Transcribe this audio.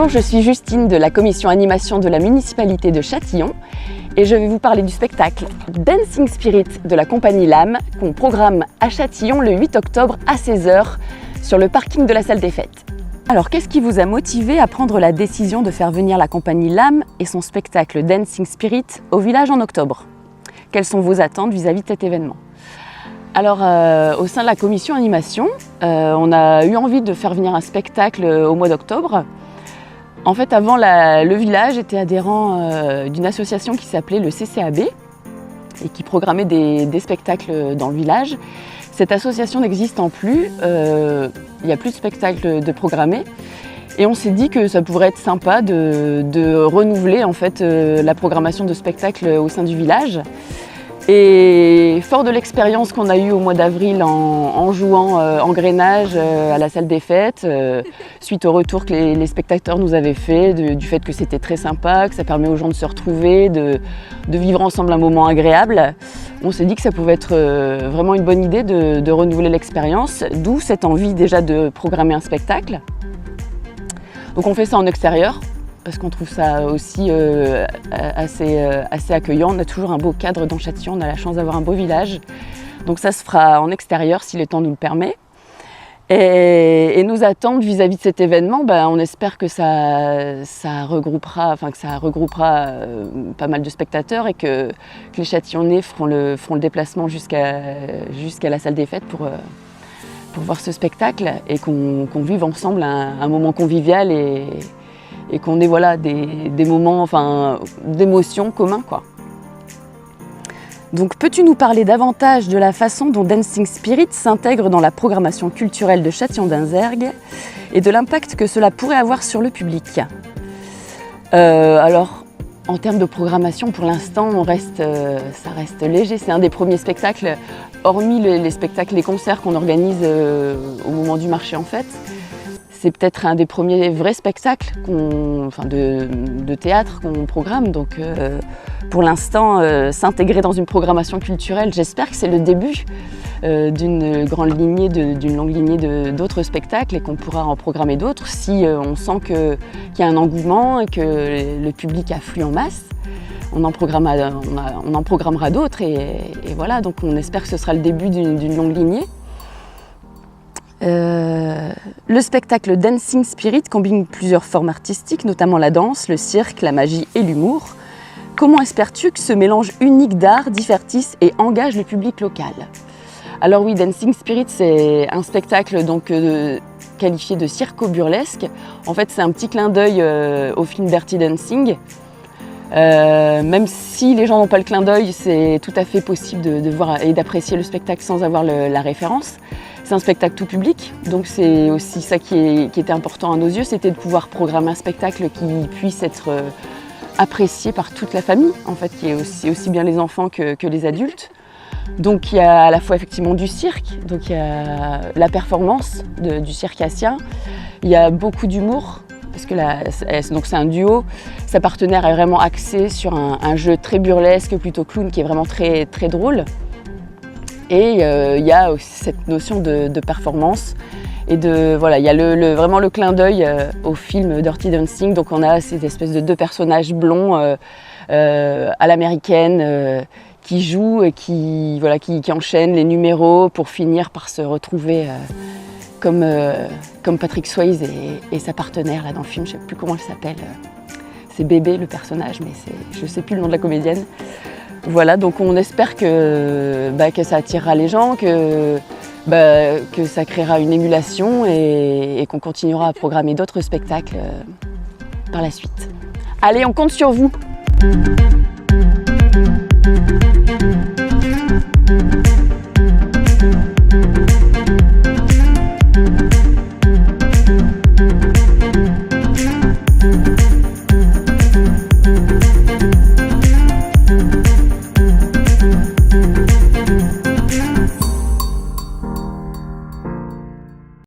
Bonjour, je suis Justine de la commission animation de la municipalité de Châtillon et je vais vous parler du spectacle Dancing Spirit de la compagnie L'Âme qu'on programme à Châtillon le 8 octobre à 16 h sur le parking de la salle des fêtes. Alors qu'est-ce qui vous a motivé à prendre la décision de faire venir la compagnie L'Âme et son spectacle Dancing Spirit au village en octobre? Quelles sont vos attentes vis-à-vis de cet événement? Alors, au sein de la commission animation, on a eu envie de faire venir un spectacle au mois d'octobre. En fait, avant, le village était adhérent d'une association qui s'appelait le CCAB et qui programmait des spectacles dans le village. Cette association n'existe plus, il n'y a plus de spectacles de programmés. Et on s'est dit que ça pourrait être sympa de renouveler en fait, la programmation de spectacles au sein du village. Et fort de l'expérience qu'on a eue au mois d'avril en jouant Engrenage à la salle des fêtes, suite au retour que les spectateurs nous avaient fait, du fait que c'était très sympa, que ça permet aux gens de se retrouver, de vivre ensemble un moment agréable, on s'est dit que ça pouvait être vraiment une bonne idée de renouveler l'expérience, d'où cette envie déjà de programmer un spectacle. Donc on fait ça en extérieur, parce qu'on trouve ça aussi assez accueillant. On a toujours un beau cadre dans Châtillon, on a la chance d'avoir un beau village. Donc ça se fera en extérieur si le temps nous le permet. Et nos attentes vis-à-vis de cet événement, on espère que ça regroupera pas mal de spectateurs et que les Châtillonnais feront le déplacement jusqu'à la salle des fêtes pour voir ce spectacle et qu'on vive ensemble un moment convivial et qu'on ait des moments d'émotion communs, quoi. Donc peux-tu nous parler davantage de la façon dont Dancing Spirit s'intègre dans la programmation culturelle de Châtillon-d'Inzergues et de l'impact que cela pourrait avoir sur le public? Alors, en termes de programmation, pour l'instant, ça reste léger. C'est un des premiers spectacles, hormis les spectacles, les concerts qu'on organise au moment du marché en fête. C'est peut-être un des premiers vrais spectacles de théâtre qu'on programme. Donc pour l'instant, s'intégrer dans une programmation culturelle, j'espère que c'est le début d'une longue lignée d'autres spectacles et qu'on pourra en programmer d'autres si on sent qu'il y a un engouement et que le public afflue en masse. On en programmera d'autres et voilà, donc on espère que ce sera le début d'une longue lignée. Le spectacle Dancing Spirit combine plusieurs formes artistiques, notamment la danse, le cirque, la magie et l'humour. Comment espères-tu que ce mélange unique d'art divertisse et engage le public local? Alors oui, Dancing Spirit, c'est un spectacle qualifié de circo-burlesque. En fait, c'est un petit clin d'œil au film Dirty Dancing. Même si les gens n'ont pas le clin d'œil, c'est tout à fait possible de voir et d'apprécier le spectacle sans avoir la référence. C'est un spectacle tout public, donc c'est aussi ça qui était important à nos yeux, c'était de pouvoir programmer un spectacle qui puisse être apprécié par toute la famille, en fait, qui est aussi bien les enfants que les adultes. Donc il y a à la fois effectivement du cirque, donc il y a la performance du circassien, il y a beaucoup d'humour, parce que c'est un duo, sa partenaire est vraiment axée sur un jeu très burlesque, plutôt clown, qui est vraiment très, très drôle. Et il y a aussi cette notion de performance et il y a vraiment le clin d'œil au film Dirty Dancing. Donc on a ces espèces de deux personnages blonds à l'américaine qui jouent et qui enchaînent les numéros pour finir par se retrouver comme Patrick Swayze et sa partenaire là, dans le film, je ne sais plus comment elle s'appelle. C'est Bébé le personnage, mais je ne sais plus le nom de la comédienne. Voilà, donc on espère que ça attirera les gens, que ça créera une émulation et qu'on continuera à programmer d'autres spectacles par la suite. Allez, on compte sur vous!